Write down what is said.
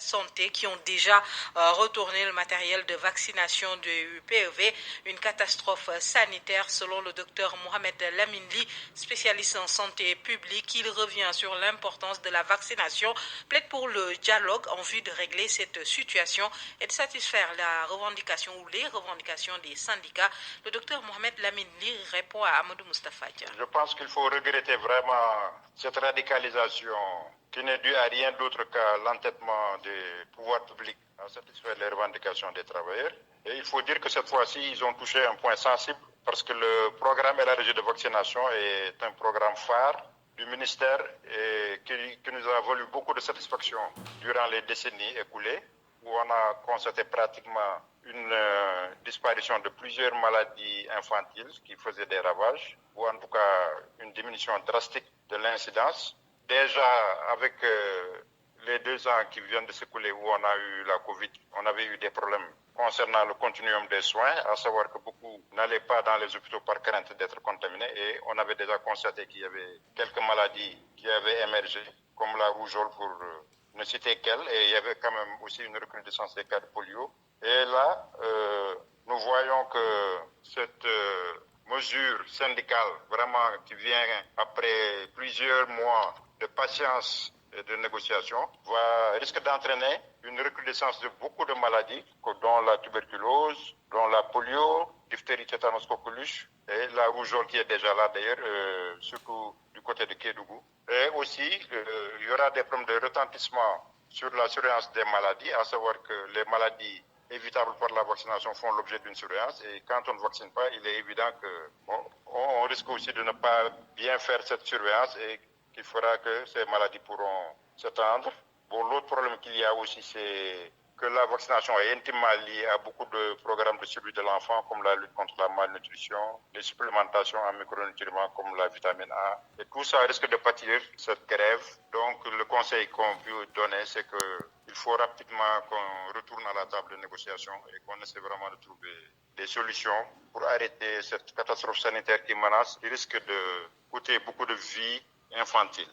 santé qui ont déjà retourné le matériel de vaccination du PEV. Une catastrophe sanitaire selon le docteur Mohamed Lamine, spécialiste en santé publique. Il revient sur l'importance de la vaccination, plaide pour le dialogue en vue de régler cette situation et de satisfaire la revendication ou les revendications des syndicats. Le docteur Mohamed Lamine répond à Amadou Moustapha Dia. Je pense qu'il faut regretter vraiment cette radicalisation qui n'est due à rien d'autre qu'à l'entêtement des pouvoirs publics à satisfaire les revendications des travailleurs. Et il faut dire que cette fois-ci, ils ont touché un point sensible parce que le programme élargi de vaccination est un programme phare du ministère et qui nous a valu beaucoup de satisfaction durant les décennies écoulées, où on a constaté pratiquement une disparition de plusieurs maladies infantiles qui faisaient des ravages, ou en tout cas une diminution drastique de l'incidence. Déjà, avec les 2 ans qui viennent de s'écouler où on a eu la Covid, on avait eu des problèmes concernant le continuum des soins, à savoir que beaucoup n'allaient pas dans les hôpitaux par crainte d'être contaminés et on avait déjà constaté qu'il y avait quelques maladies qui avaient émergé, comme la rougeole pour ne citer qu'elle, et il y avait quand même aussi une recrudescence des cas de polio. Et là, nous voyons que cette mesure syndicale, vraiment qui vient après plusieurs mois de patience et de négociation, risque d'entraîner une recrudescence de beaucoup de maladies, dont la tuberculose, dont la polio, diphtérie, tétanos, coqueluche, et la rougeole qui est déjà là d'ailleurs, surtout du côté de Kédougou. Et aussi, il y aura des problèmes de retentissement sur la surveillance des maladies, à savoir que les maladies évitables par la vaccination font l'objet d'une surveillance et quand on ne vaccine pas, il est évident qu'on risque aussi de ne pas bien faire cette surveillance et qu'il fera que ces maladies pourront s'étendre. Bon, l'autre problème qu'il y a aussi, c'est que la vaccination est intimement liée à beaucoup de programmes de suivi de l'enfant, comme la lutte contre la malnutrition, les supplémentations en micronutriments comme la vitamine A. Et tout ça risque de pâtir cette grève. Donc, le conseil qu'on peut donner, c'est qu'il faut rapidement qu'on retourne à la table de négociation et qu'on essaie vraiment de trouver des solutions pour arrêter cette catastrophe sanitaire qui menace, qui risque de coûter beaucoup de vies infantiles.